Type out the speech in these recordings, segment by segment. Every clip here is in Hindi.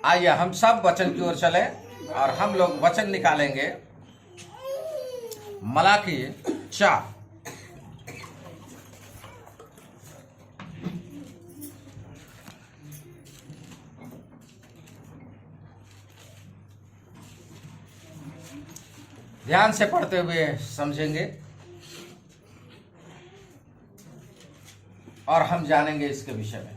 आइए हम सब वचन की ओर चले और हम लोग वचन निकालेंगे मलाकी 4। ध्यान से पढ़ते हुए समझेंगे और हम जानेंगे इसके विषय में,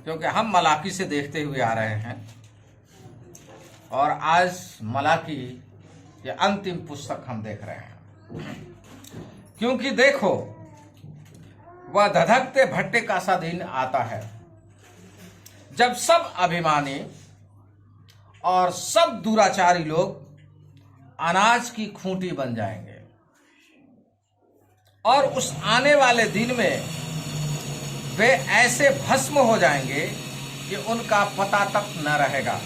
क्योंकि हम मलाकी से देखते हुए आ रहे हैं और आज मलाकी ये अंतिम पुस्तक हम देख रहे हैं। क्योंकि देखो, वह धधकते भट्टे का सा दिन आता है जब सब अभिमानी और सब दुराचारी लोग अनाज की खूंटी बन जाएंगे, और उस आने वाले दिन में वे ऐसे भस्म हो जाएंगे कि उनका पता तक न रहेगा।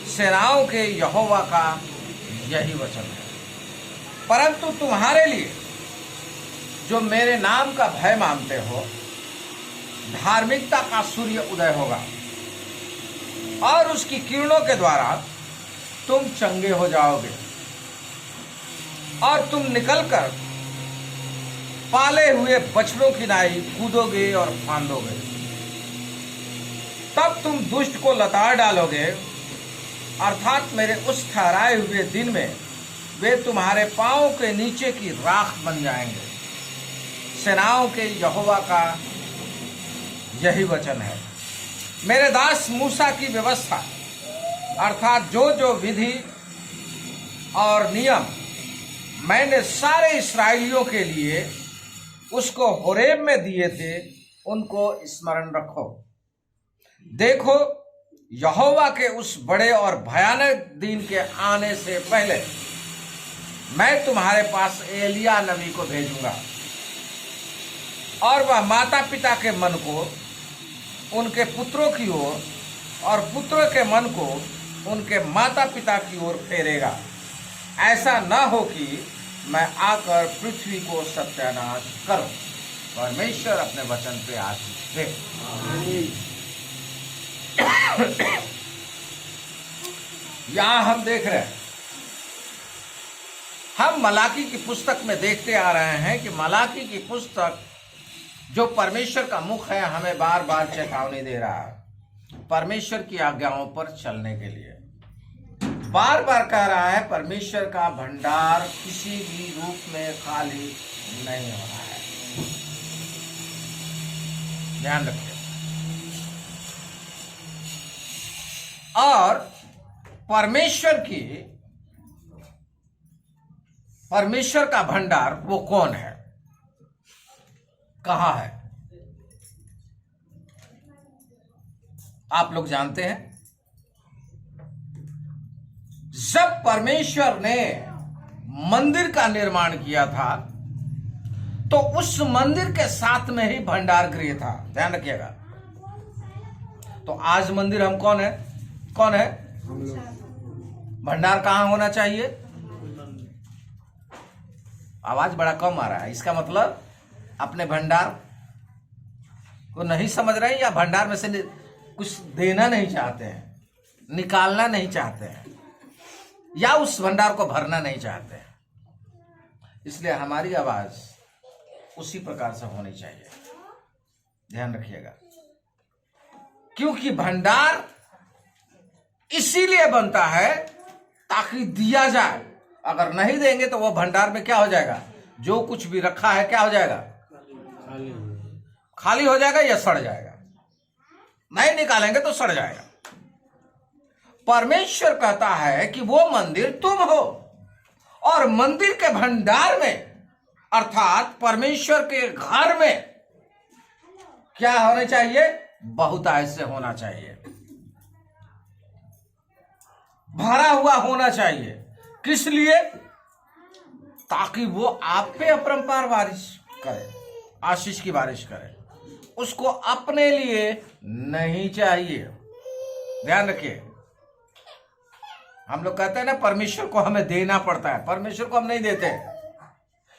सेनाओं के यहोवा का यही वचन है। परंतु तुम्हारे लिए जो मेरे नाम का भय मानते हो, धार्मिकता का सूर्य उदय होगा और उसकी किरणों के द्वारा तुम चंगे हो जाओगे और तुम निकलकर पाले हुए बछड़ों की नाई कूदोगे और फांदोगे। तब तुम दुष्ट को लताड़ डालोगे, अर्थात मेरे उस ठहराए हुए दिन में वे तुम्हारे पांव के नीचे की राख बन जाएंगे। सेनाओं के यहोवा का यही वचन है। मेरे दास मूसा की व्यवस्था अर्थात जो जो विधि और नियम मैंने सारे इस्राएलियों के लिए उसको होरेब में दिए थे, उनको स्मरण रखो। देखो, यहोवा के उस बड़े और भयानक दिन के आने से पहले मैं तुम्हारे पास एलिया नबी को भेजूंगा, और वह माता पिता के मन को उनके पुत्रों की ओर और पुत्रों के मन को उनके माता पिता की ओर फेरेगा। ऐसा न हो कि मैं आकर पृथ्वी को सत्यानाश करूं। परमेश्वर अपने वचन पे आशीष दे। यहां हम देख रहे हैं, हम मलाकी की पुस्तक में देखते आ रहे हैं कि मलाकी की पुस्तक जो परमेश्वर का मुख है, हमें बार बार चेतावनी दे रहा है परमेश्वर की आज्ञाओं पर चलने के लिए। बार बार कह रहा है परमेश्वर का भंडार किसी भी रूप में खाली नहीं हो रहा है। ध्यान रखिए। और परमेश्वर का भंडार वो कौन है, कहां है? आप लोग जानते हैं, जब परमेश्वर ने मंदिर का निर्माण किया था तो उस मंदिर के साथ में ही भंडार गृह था। ध्यान रखिएगा। तो आज मंदिर हम कौन है? भंडार कहां होना चाहिए? आवाज बड़ा कम आ रहा है। इसका मतलब अपने भंडार को नहीं समझ रहे हैं, या भंडार में से कुछ देना नहीं चाहते हैं, निकालना नहीं चाहते हैं, या उस भंडार को भरना नहीं चाहते हैं। इसलिए हमारी आवाज उसी प्रकार से होनी चाहिए। ध्यान रखिएगा। क्योंकि भंडार इसीलिए बनता है ताकि दिया जाए। अगर नहीं देंगे तो वो भंडार में क्या हो जाएगा? जो कुछ भी रखा है क्या हो जाएगा? खाली हो जाएगा या सड़ जाएगा। नहीं निकालेंगे तो सड़ जाएगा। परमेश्वर कहता है कि वो मंदिर तुम हो, और मंदिर के भंडार में अर्थात परमेश्वर के घर में क्या होना चाहिए? बहुतायत से होना चाहिए, भरा हुआ होना चाहिए। किस लिए? ताकि वो आप पे अपरंपार बारिश करे, आशीष की बारिश करे। उसको अपने लिए नहीं चाहिए। ध्यान रखिए। हम लोग कहते हैं ना परमेश्वर को हमें देना पड़ता है, परमेश्वर को हम नहीं देते,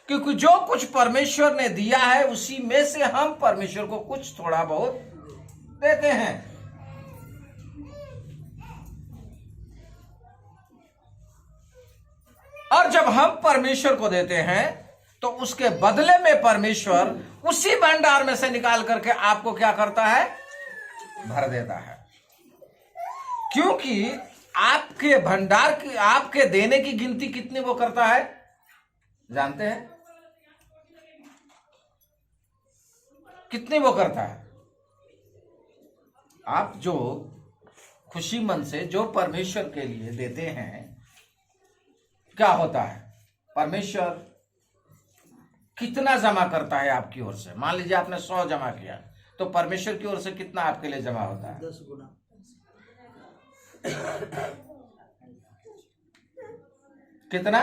क्योंकि जो कुछ परमेश्वर ने दिया है उसी में से हम परमेश्वर को कुछ थोड़ा बहुत देते हैं। और जब हम परमेश्वर को देते हैं तो उसके बदले में परमेश्वर उसी भंडार में से निकाल करके आपको क्या करता है? भर देता है। क्योंकि आपके भंडार की, आपके देने की गिनती कितनी वो करता है जानते हैं? कितनी वो करता है? आप जो खुशी मन से जो परमेश्वर के लिए देते हैं, क्या होता है? परमेश्वर कितना जमा करता है आपकी ओर से? मान लीजिए आपने 100 जमा किया, तो परमेश्वर की ओर से कितना आपके लिए जमा होता है? 10 गुना। कितना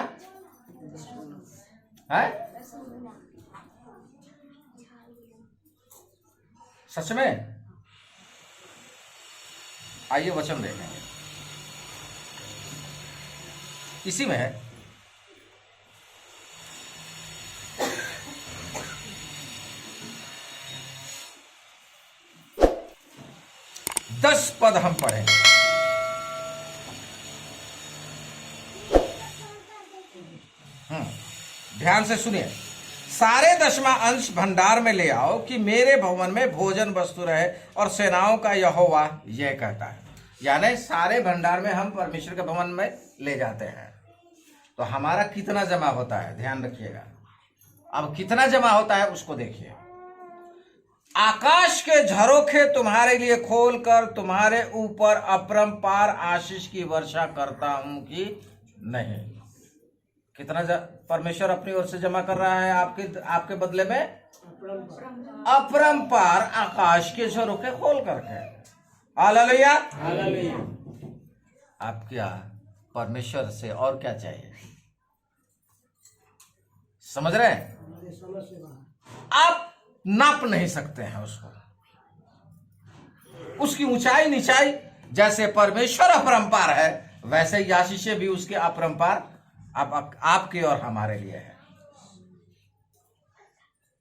है? सच में? आइए वचन देखेंगे, इसी में है। दस पद हम पढ़ेंगे। ध्यान से सुनिए। सारे 10वां अंश भंडार में ले आओ कि मेरे भवन में भोजन वस्तु रहे, और सेनाओं का यहोवा यह कहता है। यानी सारे भंडार में हम परमेश्वर के भवन में ले जाते हैं, तो हमारा कितना जमा होता है? ध्यान रखिएगा। अब कितना जमा होता है उसको देखिए। आकाश के झरोखे तुम्हारे लिए खोलकर तुम्हारे ऊपर अपरंपार आशीष की वर्षा करता हूं कि नहीं? कितना परमेश्वर अपनी ओर से जमा कर रहा है आपके बदले में? अपरंपार आकाश के झरोखे खोल करके। हालेलुया। आप क्या परमेश्वर से और क्या चाहिए? समझ रहे हैं? आप नाप नहीं सकते हैं उसको, उसकी ऊंचाई नीचाई। जैसे परमेश्वर अपरंपार है, वैसे ही आशीषें भी उसके अपरंपार आपके और हमारे लिए है।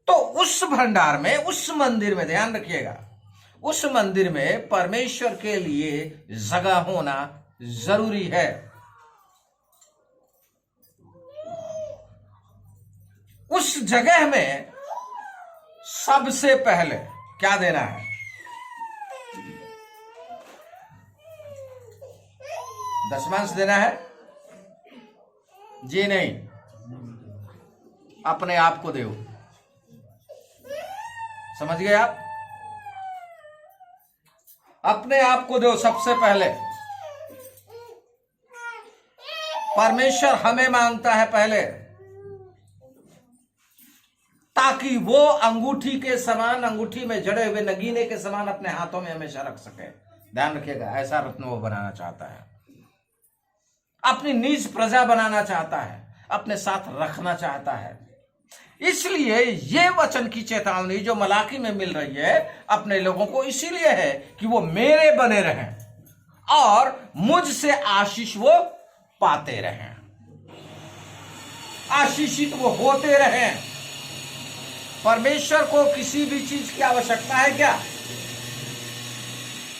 तो उस भंडार में, उस मंदिर में, ध्यान रखिएगा, उस मंदिर में परमेश्वर के लिए जगह होना जरूरी है। उस जगह में सबसे पहले क्या देना है? दशमांश देना है? जी नहीं, अपने आप को दो। समझ गए आप? अपने आप को दो सबसे पहले। परमेश्वर हमें मांगता है पहले, ताकि वो अंगूठी के समान, अंगूठी में जड़े हुए नगीने के समान अपने हाथों में हमेशा रख सके। ध्यान रखिएगा, ऐसा रत्न वो बनाना चाहता है। अपनी निज प्रजा बनाना चाहता है, अपने साथ रखना चाहता है। इसलिए ये वचन की चेतावनी जो मलाकी में मिल रही है अपने लोगों को, इसीलिए है कि वो मेरे बने रहें और मुझसे आशीष वो पाते रहें, आशीषित वो होते रहें। परमेश्वर को किसी भी चीज की आवश्यकता है क्या?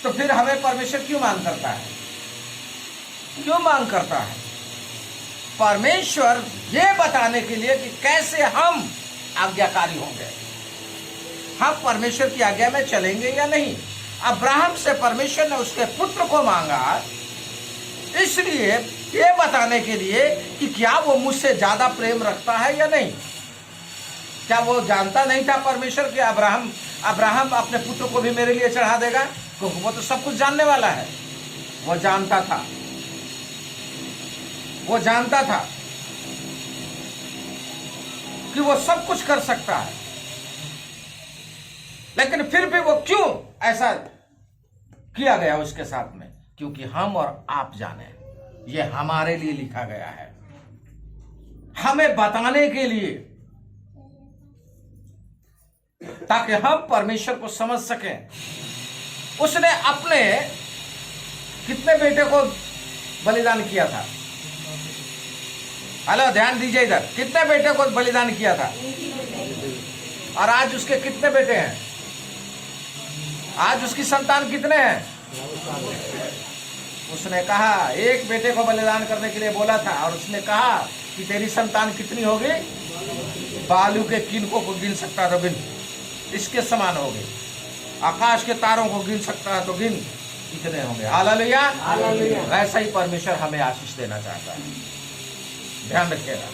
तो फिर हमें परमेश्वर क्यों मांग करता है? क्यों मांग करता है? परमेश्वर ये बताने के लिए कि कैसे हम आज्ञाकारी होंगे, हम परमेश्वर की आज्ञा में चलेंगे या नहीं। अब्राहम से परमेश्वर ने उसके पुत्र को मांगा, इसलिए ये बताने के लिए कि क्या वो मुझसे ज्यादा प्रेम रखता है या नहीं। क्या वो जानता नहीं था परमेश्वर कि अब्राहम अपने पुत्र को भी मेरे लिए चढ़ा देगा? क्योंकि वो तो सब कुछ जानने वाला है। वो जानता था, वो जानता था कि वो सब कुछ कर सकता है, लेकिन फिर भी वो क्यों ऐसा किया गया उसके साथ में? क्योंकि हम और आप जाने, ये हमारे लिए लिखा गया है, हमें बताने के लिए, ताकि हम परमेश्वर को समझ सकें। उसने अपने कितने बेटे को बलिदान किया था? हेलो, ध्यान दीजिए इधर। कितने बेटे को बलिदान किया था? और आज उसके कितने बेटे हैं? आज उसकी संतान कितने हैं? उसने कहा, एक बेटे को बलिदान करने के लिए बोला था, और उसने कहा कि तेरी संतान कितनी होगी, बालू के किनकों को गिन सकता तो गिन, इसके समान होगी। आकाश के तारों को गिन सकता है तो गिन, कितने होंगे। हालेलुया। वैसा ही परमेश्वर हमें आशीष देना चाहता है, ध्यान रखिएगा।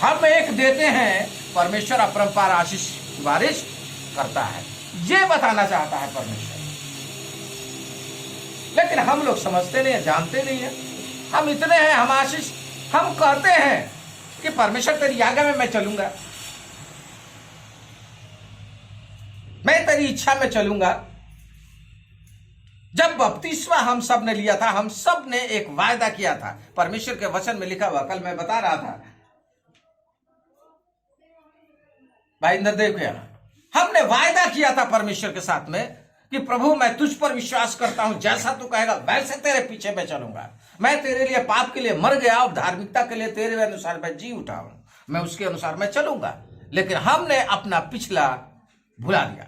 हम एक देते हैं, परमेश्वर अपरंपार आशीष की बारिश करता है, ये बताना चाहता है परमेश्वर। लेकिन हम लोग समझते नहीं है, जानते नहीं है। हम इतने हैं, हम आशीष हम कहते हैं कि परमेश्वर तेरी आज्ञा में मैं चलूंगा, मैं तेरी इच्छा में चलूंगा। जब बपतिस्मा हम सब ने लिया था, हम सब ने एक वायदा किया था, परमेश्वर के वचन में लिखा हुआ, कल मैं बता रहा था भाई इंद्रदेव के यहाँ, हमने वायदा किया था परमेश्वर के साथ में कि प्रभु मैं तुझ पर विश्वास करता हूं, जैसा तू कहेगा वैसे तेरे पीछे मैं चलूंगा। मैं तेरे लिए पाप के लिए मर गया और धार्मिकता के लिए तेरे अनुसार मैं जी उठा हूं, मैं उसके अनुसार मैं चलूंगा। लेकिन हमने अपना पिछला भुला दिया।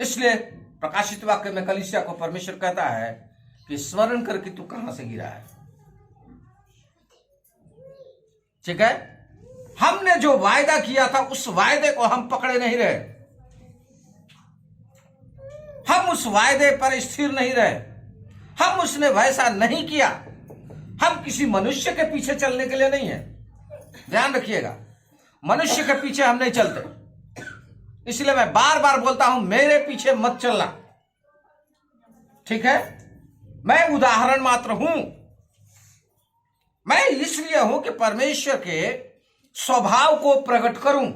इसलिए प्रकाशित वाक्य में कलीसिया को परमेश्वर कहता है कि स्मरण कर कि तू कहां से गिरा है। ठीक है, हमने जो वायदा किया था उस वायदे को हम पकड़े नहीं रहे, हम उस वायदे पर स्थिर नहीं रहे, हम उसने वैसा नहीं किया। हम किसी मनुष्य के पीछे चलने के लिए नहीं है, ध्यान रखिएगा। मनुष्य के पीछे हम नहीं चलते। इसलिए मैं बार बार बोलता हूं, मेरे पीछे मत चलना। ठीक है, मैं उदाहरण मात्र हूं। मैं इसलिए हूं कि परमेश्वर के स्वभाव को प्रकट करूं।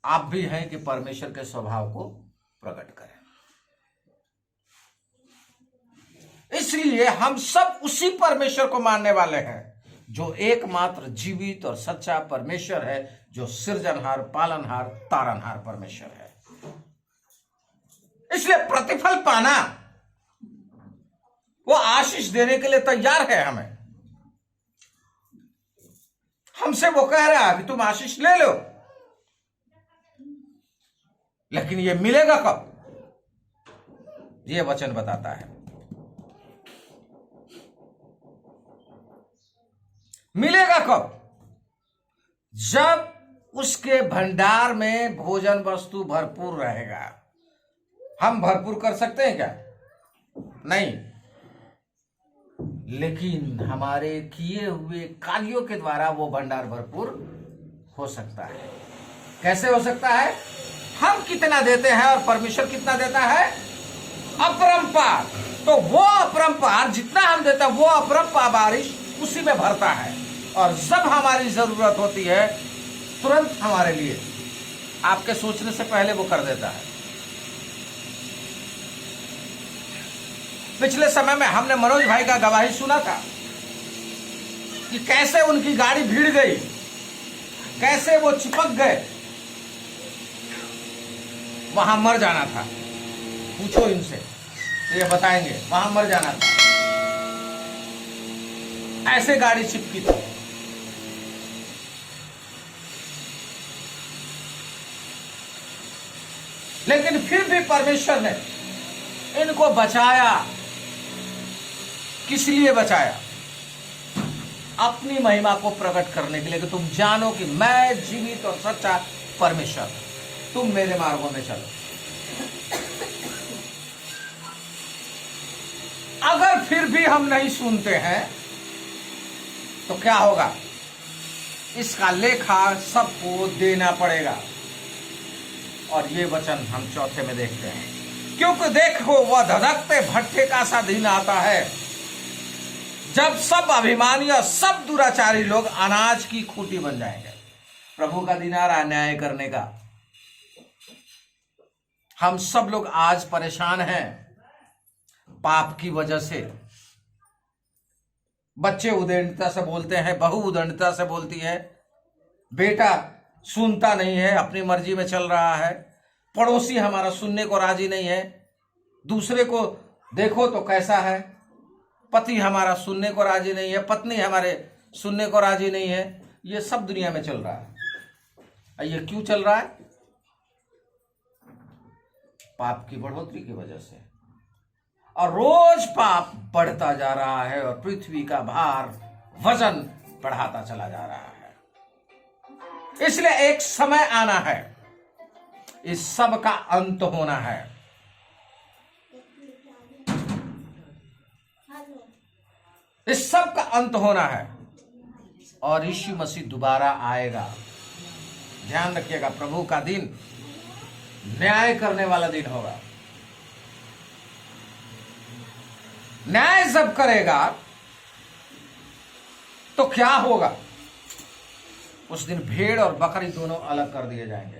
आप भी हैं कि परमेश्वर के स्वभाव को प्रकट करें। इसलिए हम सब उसी परमेश्वर को मानने वाले हैं जो एकमात्र जीवित और सच्चा परमेश्वर है, जो सृजनहार, पालनहार, तारनहार परमेश्वर है। इसलिए प्रतिफल पाना, वो आशीष देने के लिए तैयार है। हमें हमसे वो कह रहा है कि तुम आशीष ले लो, लेकिन ये मिलेगा कब? ये वचन बताता है। मिलेगा कब? जब उसके भंडार में भोजन वस्तु भरपूर रहेगा। हम भरपूर कर सकते हैं क्या? नहीं, लेकिन हमारे किए हुए कार्यों के द्वारा वो भंडार भरपूर हो सकता है। कैसे हो सकता है? हम कितना देते हैं और परमेश्वर कितना देता है? अपरंपार। तो वो अपरंपार जितना हम देते हैं, वो अपरंपार बारिश उसी में भरता है। और जब हमारी जरूरत होती है, तुरंत हमारे लिए, आपके सोचने से पहले वो कर देता है। पिछले समय में हमने मनोज भाई का गवाही सुना था कि कैसे उनकी गाड़ी भीड़ गई, कैसे वो चिपक गए, वहां मर जाना था। पूछो इनसे तो ये बताएंगे, वहां मर जाना था, ऐसे गाड़ी चिपकी थी। लेकिन फिर भी परमेश्वर ने इनको बचाया। किस लिए बचाया? अपनी महिमा को प्रकट करने के लिए कि तुम जानो कि मैं जीवित और सच्चा परमेश्वर, तुम मेरे मार्गों में चलो। अगर फिर भी हम नहीं सुनते हैं तो क्या होगा? इसका लेखा सबको देना पड़ेगा। और ये वचन हम चौथे में देखते हैं, क्योंकि देखो वह धधकते भट्ठे का सा दिन आता है, जब सब अभिमानी और सब दुराचारी लोग अनाज की खूंटी बन जाएंगे। प्रभु का दिन आ रहा है न्याय करने का। हम सब लोग आज परेशान हैं पाप की वजह से। बच्चे उदंडता से बोलते हैं, बहू उदंडता से बोलती है, बेटा सुनता नहीं है, अपनी मर्जी में चल रहा है, पड़ोसी हमारा सुनने को राजी नहीं है, दूसरे को देखो तो कैसा है, पति हमारा सुनने को राजी नहीं है, पत्नी हमारे सुनने को राजी नहीं है। ये सब दुनिया में चल रहा है। ये क्यों चल रहा है? पाप की बढ़ोतरी की वजह से। और रोज पाप बढ़ता जा रहा है और पृथ्वी का भार वजन बढ़ाता चला जा रहा है। इसलिए एक समय आना है, इस सब का अंत होना है। इस सब का अंत होना है और यीशु मसीह दोबारा आएगा। ध्यान रखिएगा, प्रभु का दिन न्याय करने वाला दिन होगा। न्याय जब करेगा तो क्या होगा? उस दिन भेड़ और बकरी दोनों अलग कर दिए जाएंगे।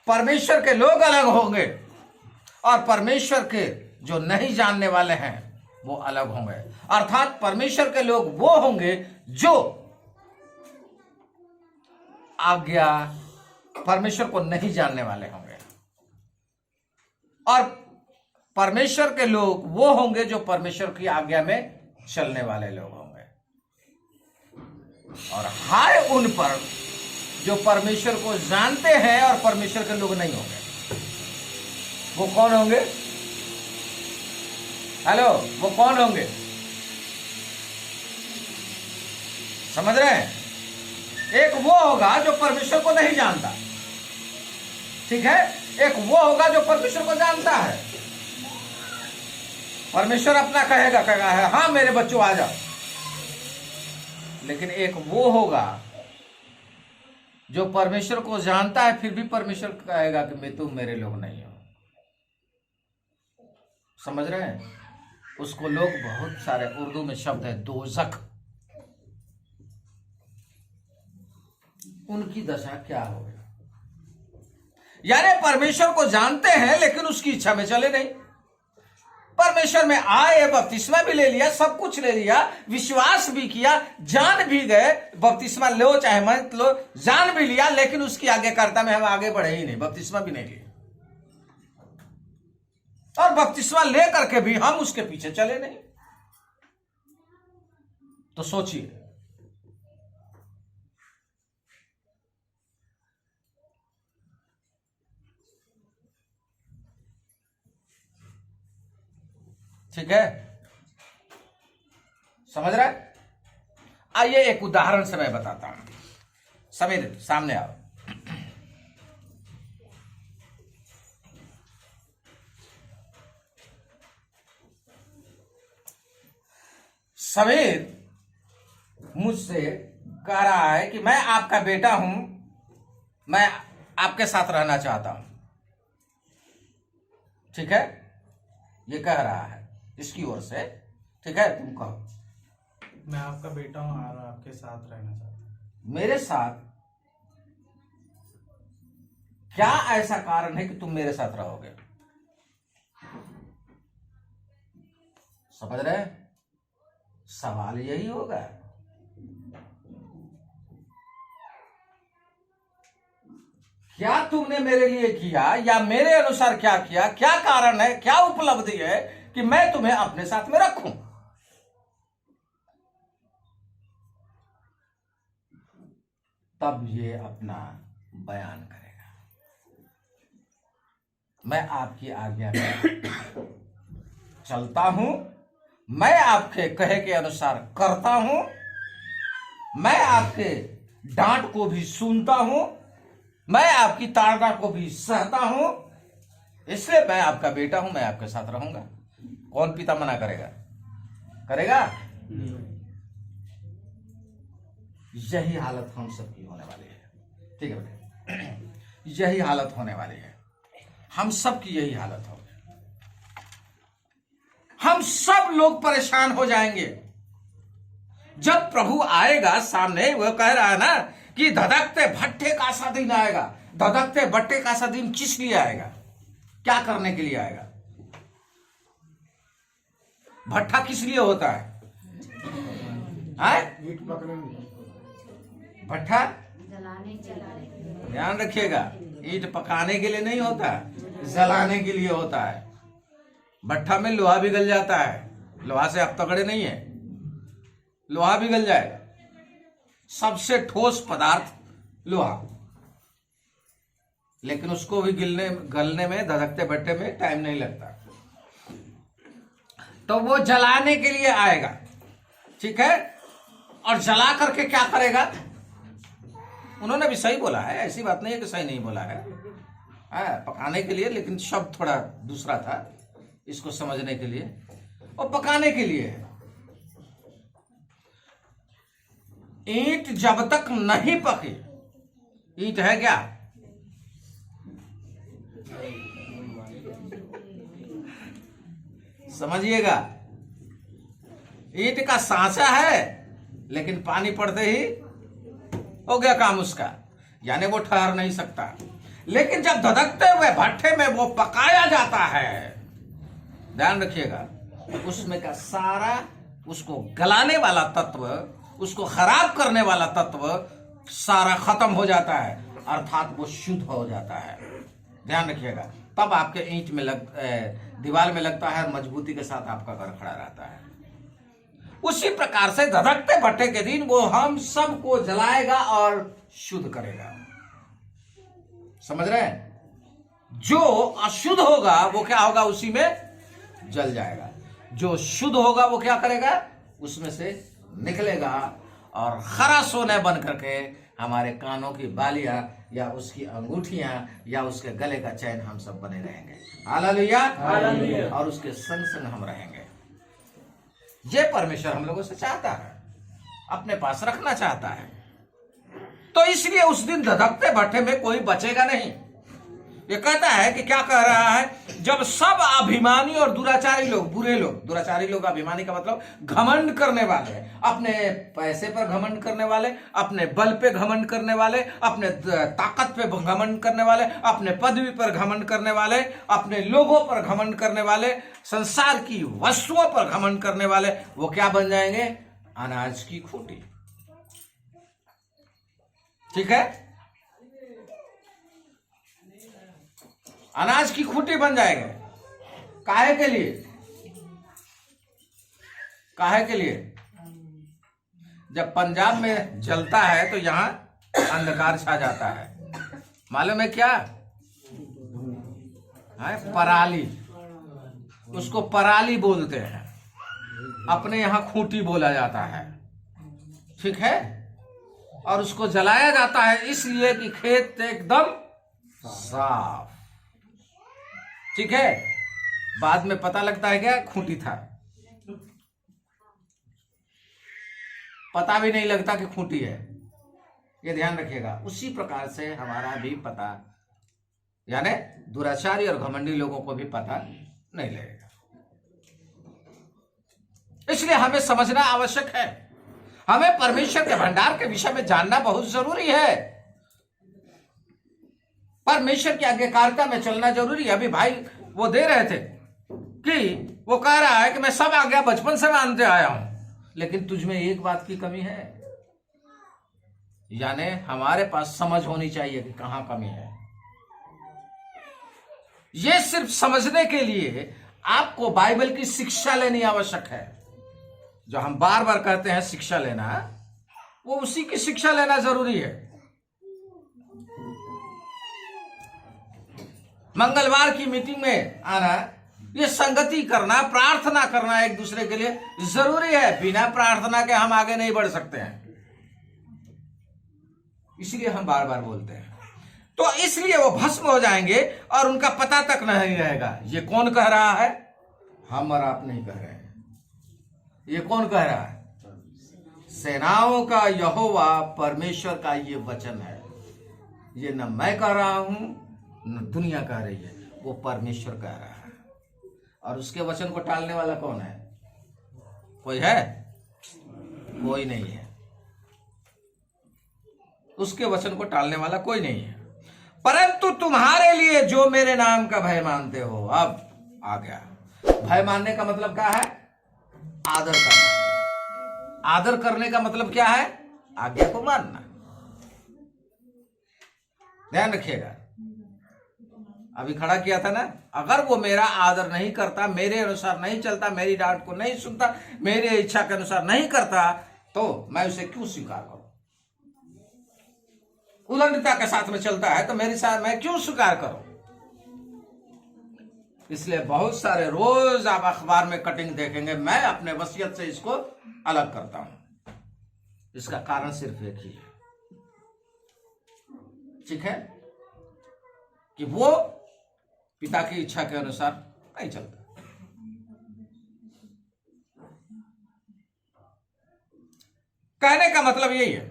परमेश्वर के लोग अलग होंगे और परमेश्वर के जो नहीं जानने वाले हैं वो अलग होंगे। अर्थात परमेश्वर के लोग वो होंगे जो आज्ञा परमेश्वर को नहीं जानने वाले होंगे, और परमेश्वर के लोग वो होंगे जो परमेश्वर की आज्ञा में चलने वाले लोग होंगे। और हाय उन पर जो परमेश्वर को जानते हैं और परमेश्वर के लोग नहीं होंगे। वो कौन होंगे? हेलो, वो कौन होंगे? समझ रहे हैं? एक वो होगा जो परमेश्वर को नहीं जानता, ठीक है। एक वो होगा जो परमेश्वर को जानता है। परमेश्वर अपना कहेगा है हाँ मेरे बच्चों आ जाओ। लेकिन एक वो होगा जो परमेश्वर को जानता है, फिर भी परमेश्वर कहेगा कि तुम मेरे लोग नहीं हो। समझ रहे हैं? उसको लोग बहुत सारे, उर्दू में शब्द है दोज़ख। उनकी दशा क्या होगी? यानी परमेश्वर को जानते हैं लेकिन उसकी इच्छा में चले नहीं। परमेश्वर में आए, बपतिस्मा भी ले लिया, सब कुछ ले लिया, विश्वास भी किया, जान भी गए, बपतिस्मा लो चाहे मत लो, जान भी लिया, लेकिन उसकी आज्ञाकारिता में हम आगे बढ़े ही नहीं, बपतिस्मा भी नहीं लिया। और बपतिस्मा ले करके भी हम उसके पीछे चले नहीं। तो सोचिए, ठीक है? समझ रहा है? आइए एक उदाहरण से मैं बताता हूं। समीर सामने आओ। समीर मुझसे कह रहा है कि मैं आपका बेटा हूं, मैं आपके साथ रहना चाहता हूं, ठीक है? ये कह रहा है इसकी ओर से, ठीक है? तुम कहो। मैं आपका बेटा हूं और आपके साथ रहना चाहता हूं। मेरे साथ क्या ऐसा कारण है कि तुम मेरे साथ रहोगे? समझ रहे? सवाल यही होगा। क्या तुमने मेरे लिए किया या मेरे अनुसार क्या किया? क्या कारण है, क्या उपलब्धि है कि मैं तुम्हें अपने साथ में रखूं? तब ये अपना बयान करेगा। मैं आपकी आज्ञा में चलता हूं, मैं आपके कहे के अनुसार करता हूं, मैं आपके डांट को भी सुनता हूं, मैं आपकी ताड़ना को भी सहता हूं, इसलिए मैं आपका बेटा हूं, मैं आपके साथ रहूंगा। कौन पिता मना करेगा? करेगा? यही हालत हम सबकी होने वाली है, ठीक है बेटे? यही हालत होने वाली है, हम सबकी यही हालत होगी। हम सब लोग परेशान हो जाएंगे जब प्रभु आएगा सामने। वो कह रहा है ना कि धधकते भट्टे का सा दिन आएगा। धधकते भट्टे का सा दिन किस लिए आएगा? क्या करने के लिए आएगा? भट्टा किस लिए होता है? भट्टा ध्यान रखिएगा, ईंट पकाने के लिए नहीं होता, जलाने के लिए होता है। भट्टा में लोहा भी गल जाता है, लोहा से आप तगड़े नहीं है, लोहा भी गल जाएगा। सबसे ठोस पदार्थ लोहा, लेकिन उसको भी गलने में धधकते भट्टे में टाइम नहीं लगता। तो वो जलाने के लिए आएगा। ठीक है, और जला करके क्या करेगा? उन्होंने भी सही बोला है, ऐसी बात नहीं है कि सही नहीं बोला है, पकाने के लिए, लेकिन शब्द थोड़ा दूसरा था इसको समझने के लिए, और पकाने के लिए है। ईंट जब तक नहीं पके, ईंट है क्या? समझिएगा, ईंट का सांचा है, लेकिन पानी पड़ते ही हो गया काम उसका, यानी वो ठहर नहीं सकता। लेकिन जब धधकते हुए भट्ठे में वो पकाया जाता है, ध्यान रखिएगा, उसमें का सारा उसको गलाने वाला तत्व, उसको खराब करने वाला तत्व सारा खत्म हो जाता है, अर्थात वो शुद्ध हो जाता है। ध्यान रखिएगा, तब आपके ईंट में दीवार में लगता है और मजबूती के साथ आपका घर खड़ा रहता है। उसी प्रकार से धधकते भट्ठे के दिन वो हम सबको जलाएगा और शुद्ध करेगा। समझ रहे हैं? जो अशुद्ध होगा वो क्या होगा? उसी में जल जाएगा। जो शुद्ध होगा वो क्या करेगा? उसमें से निकलेगा और खरा सोने बन करके हमारे कानों की बालियां या उसकी अंगूठियां या उसके गले का चैन हम सब बने रहेंगे। Hallelujah, hallelujah. और उसके संग संग हम रहेंगे। ये परमेश्वर हम लोगों से चाहता है, अपने पास रखना चाहता है। तो इसलिए उस दिन धधकते भट्ठे में कोई बचेगा नहीं। ये कहता है कि क्या कह रहा है? जब सब अभिमानी और दुराचारी लोग, बुरे लोग, दुराचारी लोग, अभिमानी का मतलब घमंड करने वाले, अपने पैसे पर घमंड करने वाले, अपने बल पे घमंड करने वाले, अपने ताकत पे घमंड करने वाले, अपने पदवी पर घमंड करने वाले, अपने लोगों पर घमंड करने वाले, संसार की वस्तुओं पर घमंड करने वाले, वो क्या बन जाएंगे? अनाज की खूंटी। ठीक है, अनाज की खूंटी बन जाएंगे। काहे के लिए? काहे के लिए? जब पंजाब में जलता है तो यहां अंधकार छा जाता है। मालूम है क्या है? पराली, उसको पराली बोलते हैं, अपने यहां खूंटी बोला जाता है। ठीक है, और उसको जलाया जाता है इसलिए कि खेत एकदम साफ। ठीक है, बाद में पता लगता है क्या खूंटी था, पता भी नहीं लगता कि खूंटी है। ये ध्यान रखिएगा। उसी प्रकार से हमारा भी पता, यानी दुराचारी और घमंडी लोगों को भी पता नहीं लगेगा। इसलिए हमें समझना आवश्यक है। हमें परमेश्वर के भंडार के विषय में जानना बहुत जरूरी है। परमेश्वर की आज्ञाकारिता में चलना जरूरी है। अभी भाई वो दे रहे थे कि वो कह रहा है कि मैं सब आज्ञा बचपन से मानते आया हूं, लेकिन तुझमें एक बात की कमी है, यानी हमारे पास समझ होनी चाहिए कि कहां कमी है। यह सिर्फ समझने के लिए आपको बाइबल की शिक्षा लेनी आवश्यक है। जो हम बार बार कहते हैं शिक्षा लेना, वो उसी की शिक्षा लेना जरूरी है। मंगलवार की मीटिंग में आना, ये संगति करना, प्रार्थना करना एक दूसरे के लिए जरूरी है। बिना प्रार्थना के हम आगे नहीं बढ़ सकते हैं, इसलिए हम बार बार बोलते हैं। तो इसलिए वो भस्म हो जाएंगे और उनका पता तक नहीं रहेगा। ये कौन कह रहा है? हम और आप नहीं कह रहे हैं। ये कौन कह रहा है? सेनाओं का यहोवा परमेश्वर का ये वचन है। ये न मैं कह रहा हूं न दुनिया कह रही है, वो परमेश्वर कह रहा है। और उसके वचन को टालने वाला कौन है? कोई है? कोई नहीं है। उसके वचन को टालने वाला कोई नहीं है। परंतु तुम्हारे लिए जो मेरे नाम का भय मानते हो, अब आ गया। भय मानने का मतलब क्या है? आदर करना। आदर करने का मतलब क्या है? आज्ञा को मानना। ध्यान रखिएगा, अभी खड़ा किया था ना, अगर वो मेरा आदर नहीं करता, मेरे अनुसार नहीं चलता, मेरी डांट को नहीं सुनता, मेरी इच्छा के अनुसार नहीं करता, तो मैं उसे क्यों स्वीकार करूं? उलंडता के साथ में चलता है तो मेरे साथ मैं क्यों स्वीकार करूं? इसलिए बहुत सारे रोज आप अखबार में कटिंग देखेंगे, मैं अपने वसीयत से इसको अलग करता हूं। इसका कारण सिर्फ एक ही है, ठीक है, कि वो पिता की इच्छा के अनुसार नहीं चलता। कहने का मतलब यही है,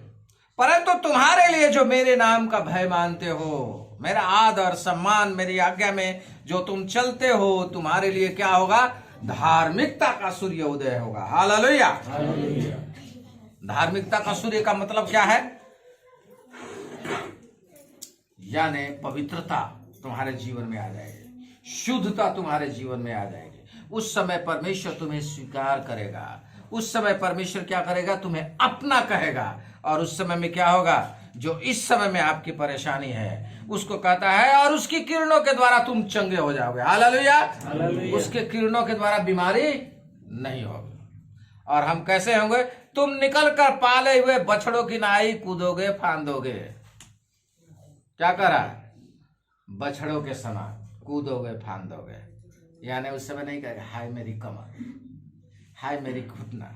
परंतु तुम्हारे लिए जो मेरे नाम का भय मानते हो, मेरा आदर सम्मान, मेरी आज्ञा में जो तुम चलते हो, तुम्हारे लिए क्या होगा? धार्मिकता का सूर्य उदय होगा। हालेलुया। धार्मिकता का सूर्य का मतलब क्या है? यानी पवित्रता तुम्हारे जीवन में आ जाएगी, शुद्धता तुम्हारे जीवन में आ जाएगी। उस समय परमेश्वर तुम्हें स्वीकार करेगा, उस समय परमेश्वर क्या करेगा? तुम्हें अपना कहेगा। और उस समय में क्या होगा? जो इस समय में आपकी परेशानी है उसको कहता है, और उसकी किरणों के द्वारा तुम चंगे हो जाओगे। हालेलुया। उसके किरणों के द्वारा बीमारी नहीं होगी। और हम कैसे होंगे? तुम निकल कर पाले हुए बछड़ों की नाई कूदोगे फांदोगे। क्या करा? बछड़ों के समान कूदोगे फांदोगे। यानी उस समय नहीं कहेगा हाय मेरी कमर, हाय मेरी घुटना,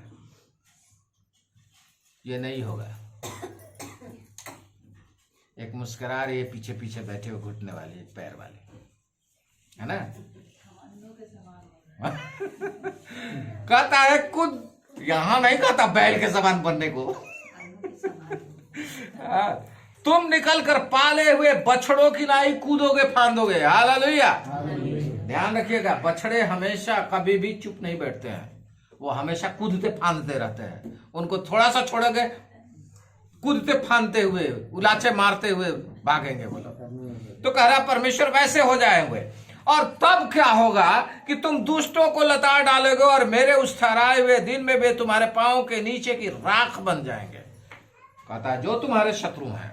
ये नहीं होगा। एक मुस्कुरा रही है पीछे पीछे बैठे हो घुटने वाली, एक पैर वाली, है ना? कहता है खुद, यहां नहीं कहता बैल के समान बनने को। तुम निकल कर पाले हुए बछड़ों की नाई कूदोगे फांदोगे। हालेलुया। ध्यान रखिएगा, बछड़े हमेशा कभी भी चुप नहीं बैठते हैं, वो हमेशा कूदते फांदते रहते हैं। उनको थोड़ा सा छोड़ोगे, कूदते फांदते हुए, उलाचे मारते हुए भागेंगे वो लोग। तो कह रहा परमेश्वर वैसे हो जाएंगे। और तब क्या होगा कि तुम दुष्टों को लताड़ डालोगे, और मेरे उस ठहराए हुए दिन में वे तुम्हारे पांव के नीचे की राख बन जाएंगे। कहता है जो तुम्हारे शत्रु हैं,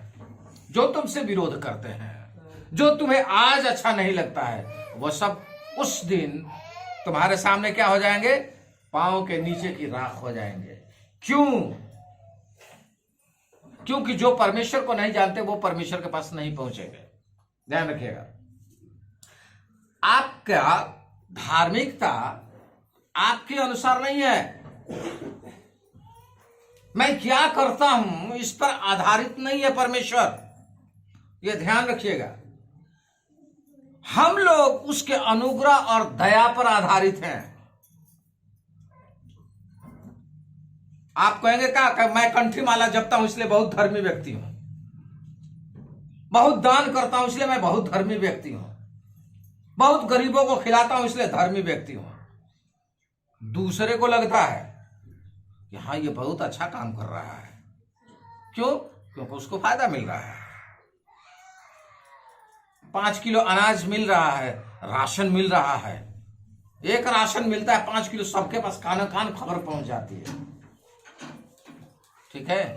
जो तुमसे विरोध करते हैं, जो तुम्हें आज अच्छा नहीं लगता है, वो सब उस दिन तुम्हारे सामने क्या हो जाएंगे? पांव के नीचे की राख हो जाएंगे। क्यों? क्योंकि जो परमेश्वर को नहीं जानते वो परमेश्वर के पास नहीं पहुंचेंगे। ध्यान रखिएगा, आपका धार्मिकता आपके अनुसार नहीं है, मैं क्या करता हूं इस पर आधारित नहीं है परमेश्वर। यह ध्यान रखिएगा, हम लोग उसके अनुग्रह और दया पर आधारित हैं। आप कहेंगे क्या? मैं कंठी माला जपता हूं इसलिए बहुत धर्मी व्यक्ति हूं, बहुत दान करता हूं इसलिए मैं बहुत धर्मी व्यक्ति हूं, बहुत गरीबों को खिलाता हूं इसलिए धर्मी व्यक्ति हूं। दूसरे को लगता है कि हाँ ये बहुत अच्छा काम कर रहा है। क्यों? क्योंकि उसको फायदा मिल रहा है, 5 किलो अनाज मिल रहा है, राशन मिल रहा है। एक राशन मिलता है 5 किलो, सबके पास कानो कान खबर पहुंच जाती है, ठीक है।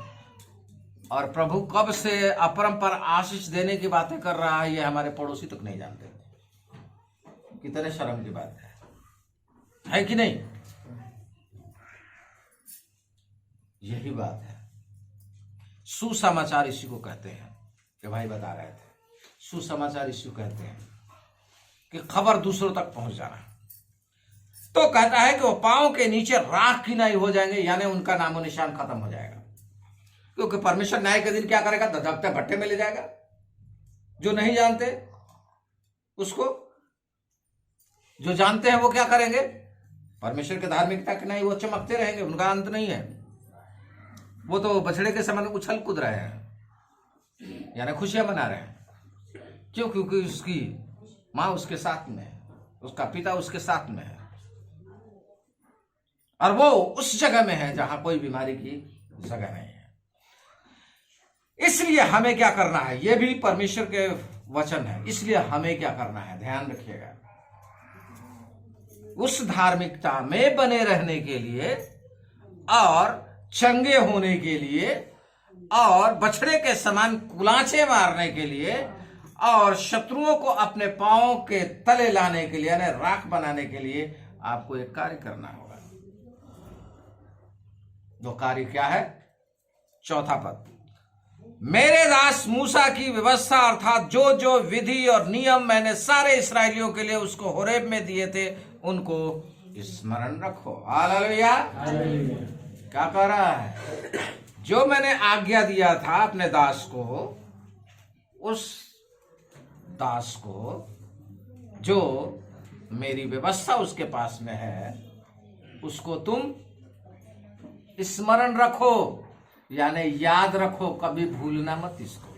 और प्रभु कब से अपरंपार आशीष देने की बातें कर रहा है, ये हमारे पड़ोसी तक नहीं जानते। कितने शर्म की बात है कि नहीं? यही बात है, सुसमाचार इसी को कहते हैं। कि भाई बता रहे थे, सुसमाचार इसी को कहते हैं कि खबर दूसरों तक पहुंच जाना। तो कहता है कि वो पांव के नीचे राख की नाई हो जाएंगे, यानी उनका नामो निशान खत्म हो जाएगा। क्योंकि परमेश्वर न्याय के दिन क्या करेगा? दबदबते भट्टे में ले जाएगा। जो नहीं जानते उसको, जो जानते हैं वो क्या करेंगे? परमेश्वर के धार्मिकता के नहीं, वो चमकते रहेंगे, उनका अंत नहीं है। वो तो बछड़े के समान उछल कूद रहे हैं, यानी खुशियां मना रहे हैं। क्यों? क्योंकि उसकी मां उसके साथ में है, उसका पिता उसके साथ में है, और वो उस जगह में है जहां कोई बीमारी की जगह नहीं है। इसलिए हमें क्या करना है? ये भी परमेश्वर के वचन है। इसलिए हमें क्या करना है? ध्यान रखिएगा, उस धार्मिकता में बने रहने के लिए और चंगे होने के लिए और बछड़े के समान कुलाचे मारने के लिए और शत्रुओं को अपने पांव के तले लाने के लिए, यानी राख बनाने के लिए आपको एक कार्य करना होगा। वो कार्य क्या है? चौथा पद, मेरे दास मूसा की व्यवस्था अर्थात जो जो विधि और नियम मैंने सारे इस्राएलियों के लिए उसको होरेब में दिए थे उनको स्मरण रखो। हालेलुया। क्या कह रहा है? जो मैंने आज्ञा दिया था अपने दास को, उस दास को जो मेरी व्यवस्था उसके पास में है उसको तुम स्मरण रखो, यानी याद रखो, कभी भूलना मत इसको।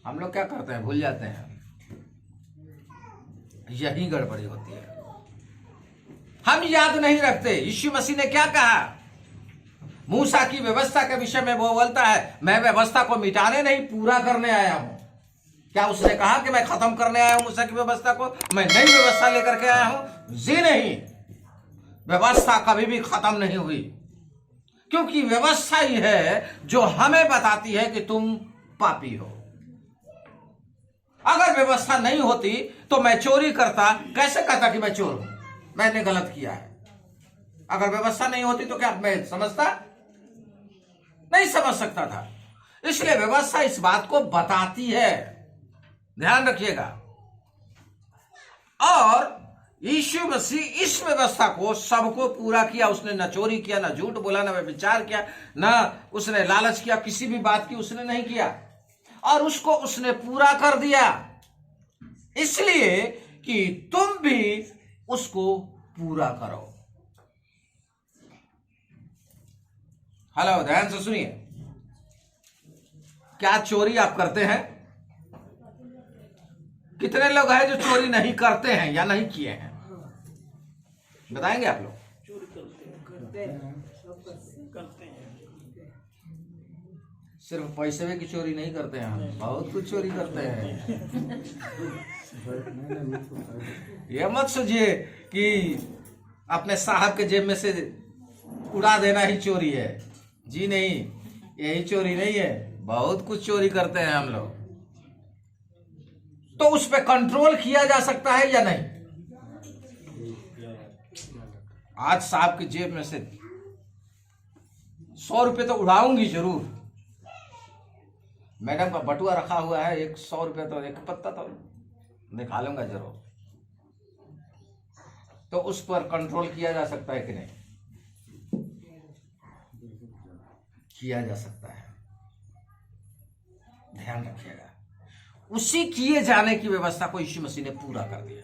हम लोग क्या करते हैं? भूल जाते हैं। यही गड़बड़ी होती है, हम याद नहीं रखते। यीशु मसीह ने क्या कहा? मूसा की व्यवस्था के विषय में वो बोलता है मैं व्यवस्था को मिटाने नहीं पूरा करने आया हूं। क्या उसने कहा कि मैं खत्म करने आया हूं मूसा की व्यवस्था को, मैं नई व्यवस्था लेकर के आया हूं? जी नहीं, व्यवस्था कभी भी खत्म नहीं हुई, क्योंकि व्यवस्था ही है जो हमें बताती है कि तुम पापी हो। अगर व्यवस्था नहीं होती तो मैं चोरी करता, कैसे कहता कि मैं चोर हूं, मैंने गलत किया है? अगर व्यवस्था नहीं होती तो क्या मैं समझता? नहीं समझ सकता था। इसलिए व्यवस्था इस बात को बताती है, ध्यान रखिएगा। और यीशु मसीह इस व्यवस्था को सबको पूरा किया। उसने न चोरी किया, न झूठ बोला, न व्यभिचार किया, न उसने लालच किया, किसी भी बात की उसने नहीं किया, और उसको उसने पूरा कर दिया, इसलिए कि तुम भी उसको पूरा करो। हेलो, ध्यान से सुनिए। क्या चोरी आप करते हैं? कितने लोग हैं जो चोरी नहीं करते हैं या नहीं किए हैं? बताएंगे आप लोग? सिर्फ पैसे में की चोरी नहीं करते हैं, हम बहुत कुछ चोरी करते हैं। ये मत सोचिए कि अपने साहब के जेब में से उड़ा देना ही चोरी है। जी नहीं, यही चोरी नहीं है, बहुत कुछ चोरी करते हैं हम लोग। तो उस पर कंट्रोल किया जा सकता है या नहीं? आज साहब की जेब में से 100 रुपए तो उड़ाऊंगी जरूर। मैडम का बटुआ रखा हुआ है, 100 रुपए तो एक पत्ता तो निकालूंगा जरूर। तो उस पर कंट्रोल किया जा सकता है कि नहीं? किया जा सकता है, ध्यान रखिएगा। उसी किए जाने की व्यवस्था को यीशु मसीह ने पूरा कर दिया,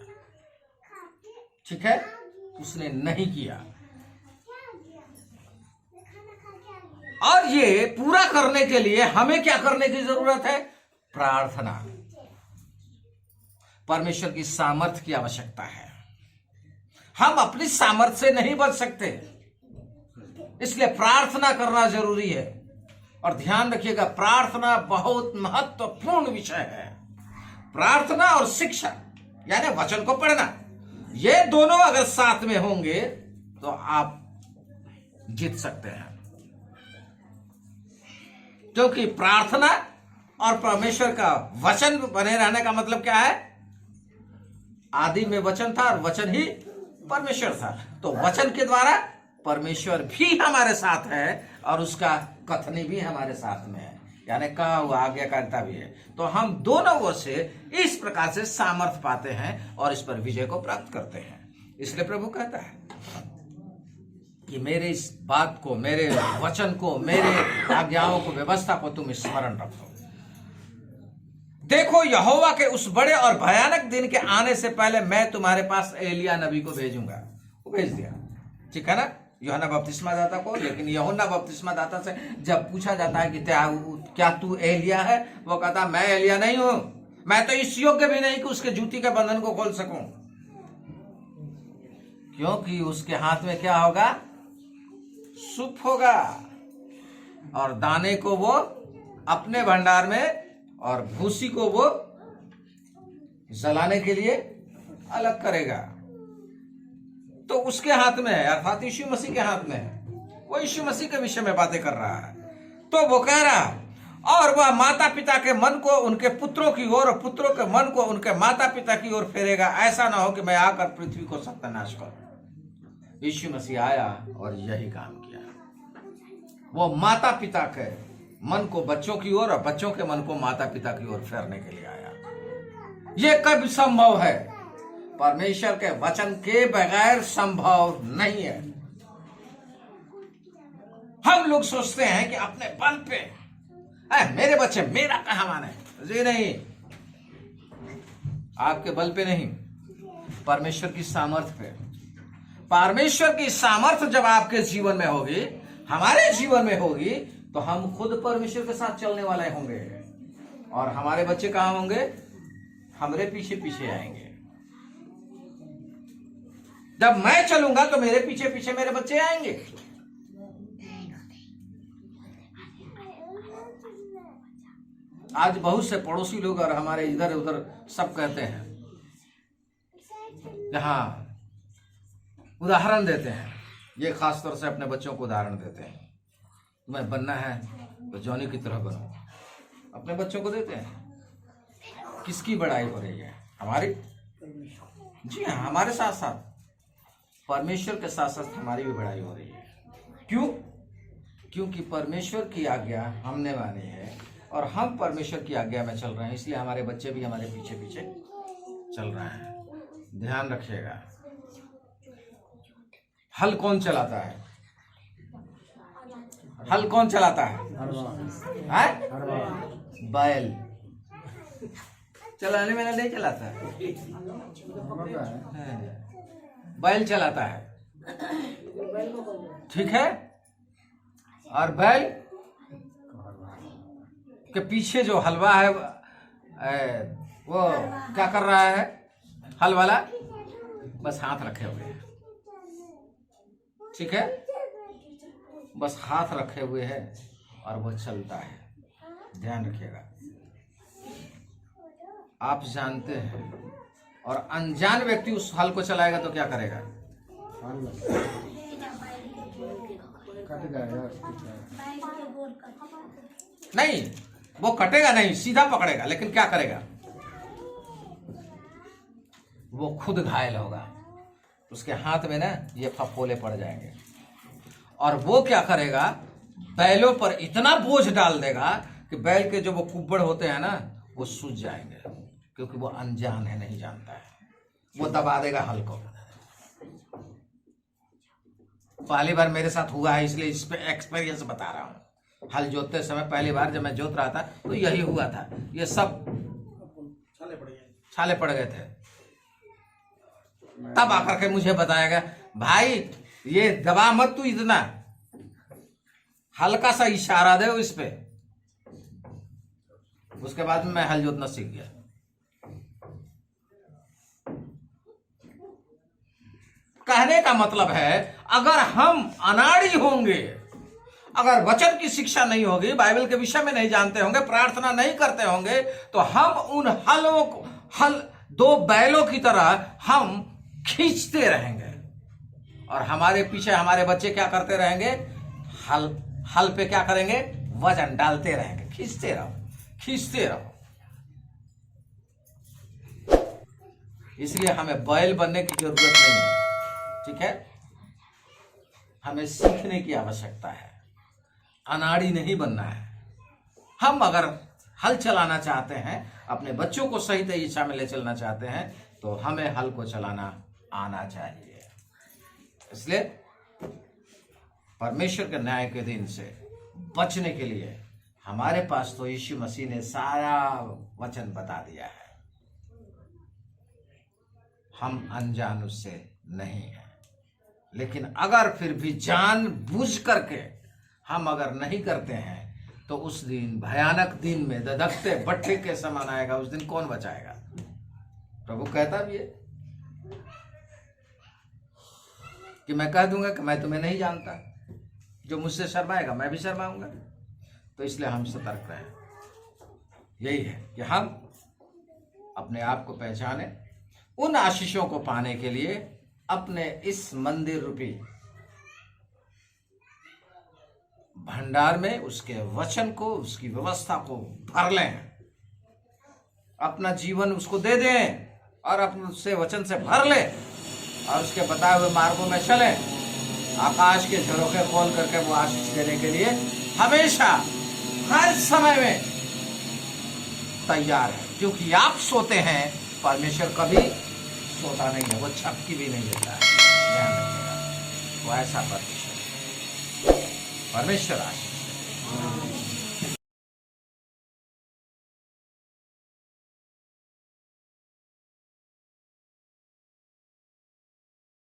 ठीक है? उसने नहीं किया। और ये पूरा करने के लिए हमें क्या करने की जरूरत है? प्रार्थना। परमेश्वर की सामर्थ्य की आवश्यकता है। हम अपनी सामर्थ्य से नहीं बच सकते, इसलिए प्रार्थना करना जरूरी है। और ध्यान रखिएगा, प्रार्थना बहुत महत्वपूर्ण विषय है। प्रार्थना और शिक्षा यानी वचन को पढ़ना, ये दोनों अगर साथ में होंगे तो आप जीत सकते हैं। क्योंकि प्रार्थना और परमेश्वर का वचन बने रहने का मतलब क्या है? आदि में वचन था और वचन ही परमेश्वर था। तो वचन के द्वारा परमेश्वर भी हमारे साथ है और उसका कथनी भी हमारे साथ में है, यानी कहा हुआ आज्ञाकारिता भी है। तो हम दोनों ओर से इस प्रकार से सामर्थ्य पाते हैं और इस पर विजय को प्राप्त करते हैं। इसलिए प्रभु कहता है कि मेरे इस बात को, मेरे वचन को, मेरे आज्ञाओं को, व्यवस्था को तुम स्मरण रखो। देखो, यहोवा के उस बड़े और भयानक दिन के आने से पहले मैं तुम्हारे पास एलिया नबी को भेजूंगा। वो भेज दिया, ठीक है ना, यूहन्ना बपतिस्मा दाता को। लेकिन यूहन्ना बपतिस्मा दाता से जब पूछा जाता है कि क्या तू एलिया है, वो कहता मैं एलिया नहीं हूं, मैं तो इस योग्य भी नहीं कि उसके जूती के बंधन को खोल सकूं। क्योंकि उसके हाथ में क्या होगा? सूप होगा, और दाने को वो अपने भंडार में और भूसी को वो जलाने के लिए अलग करेगा। तो उसके हाथ में है, अर्थात यीशु मसीह के हाथ में है। वो यीशु मसीह के विषय में बातें कर रहा है। तो वो कह रहा, और वह माता पिता के मन को उनके पुत्रों की ओर और पुत्रों के मन को उनके माता पिता की ओर फेरेगा, ऐसा ना हो कि मैं आकर पृथ्वी को सत्यानाश करूं। यीशु मसीह आया और यही काम किया। वो माता पिता के मन को बच्चों की ओर और बच्चों के मन को माता पिता की ओर फेरने के लिए आया। यह कब संभव है? परमेश्वर के वचन के बगैर संभव नहीं है। हम लोग सोचते हैं कि अपने बल पे मेरे बच्चे, मेरा कहाँ माने। जी नहीं, आपके बल पे नहीं, परमेश्वर की सामर्थ पे। परमेश्वर की सामर्थ जब आपके जीवन में होगी, हमारे जीवन में होगी, तो हम खुद परमेश्वर के साथ चलने वाले होंगे और हमारे बच्चे कहां होंगे? हमारे पीछे पीछे आएंगे। जब मैं चलूंगा तो मेरे पीछे पीछे मेरे बच्चे आएंगे। आज बहुत से पड़ोसी लोग और हमारे इधर उधर सब कहते हैं, जहां उदाहरण देते हैं, ये खास तौर से अपने बच्चों को उदाहरण देते हैं, तुम्हें बनना है तो जॉनी की तरह बनो। अपने बच्चों को देते हैं। किसकी बड़ाई हो रही है? हमारी? जी हाँ, हमारे साथ साथ परमेश्वर के साथ साथ हमारी भी बड़ाई हो रही है। क्यों? क्योंकि परमेश्वर की आज्ञा हमने मानी है और हम परमेश्वर की आज्ञा में चल रहे हैं, इसलिए हमारे बच्चे भी हमारे पीछे पीछे चल रहे हैं। ध्यान रखिएगा। हल कौन चलाता है? हल कौन चलाता है? बैल। चलाने वाला नहीं चलाता है, बैल चलाता है। ठीक है? और बैल के पीछे जो हलवा है वो क्या कर रहा है? हल वाला बस हाथ रखे हुए है। ठीक है? बस हाथ रखे हुए है और वो चलता है। ध्यान रखिएगा। आप जानते हैं, और अनजान व्यक्ति उस हल को चलाएगा तो क्या करेगा? नहीं, वो कटेगा नहीं, सीधा पकड़ेगा, लेकिन क्या करेगा? वो खुद घायल होगा। उसके हाथ में ना ये फफोले पड़ जाएंगे और वो क्या करेगा? बैलों पर इतना बोझ डाल देगा कि बैल के जो वो कुब्बड़ होते हैं ना, वो सूज जाएंगे, क्योंकि वो अनजान है, नहीं जानता है। वो दबा देगा हल को। पहली बार मेरे साथ हुआ है, इसलिए इस पे एक्सपीरियंस बता रहा हूँ। हल जोतते समय पहली बार जब मैं जोत रहा था तो यही हुआ था। ये सब छाले पड़ गए थे। तब आकर के मुझे बताया गया, भाई ये दबा मत तू इतना, हल्का सा इशारा दे इस पे। उसके बाद में मैं हल जोतना सीख गया। कहने का मतलब है, अगर हम अनाड़ी होंगे, अगर वचन की शिक्षा नहीं होगी, बाइबल के विषय में नहीं जानते होंगे, प्रार्थना नहीं करते होंगे, तो हम उन हलों को, दो बैलों की तरह हम खींचते रहेंगे और हमारे पीछे हमारे बच्चे क्या करते रहेंगे? हल पे क्या करेंगे? वजन डालते रहेंगे। खींचते रहो, खींचते रहो। इसलिए हमें बैल बनने की जरूरत नहीं है। ठीक है? हमें सीखने की आवश्यकता है, अनाड़ी नहीं बनना है। हम अगर हल चलाना चाहते हैं, अपने बच्चों को सही दिशा में ले चलना चाहते हैं, तो हमें हल को चलाना आना चाहिए। इसलिए परमेश्वर के न्याय के दिन से बचने के लिए हमारे पास तो यीशु मसीह ने सारा वचन बता दिया है। हम अनजान उससे नहीं हैं, लेकिन अगर फिर भी जान बूझ करके हम अगर नहीं करते हैं, तो उस दिन भयानक दिन में धधकते भट्टे के समान आएगा। उस दिन कौन बचाएगा? प्रभु कहता भी है कि मैं कह दूंगा कि मैं तुम्हें नहीं जानता, जो मुझसे शर्माएगा मैं भी शर्माऊंगा। तो इसलिए हम सतर्क रहें। यही है कि हम अपने आप को पहचाने, उन आशीषों को पाने के लिए अपने इस मंदिर रूपी भंडार में उसके वचन को, उसकी व्यवस्था को भर लें, अपना जीवन उसको दे दें और अपने उससे वचन से भर लें और उसके बताए हुए मार्गों में चलें। आकाश के झरोखे खोल करके वो आशीष देने के लिए हमेशा हर समय में तैयार है। क्योंकि आप सोते हैं, परमेश्वर कभी सोता नहीं है, वो झपकी भी नहीं देता है। ध्यान रखिएगा, वो ऐसा परमेश्वर आशीष है।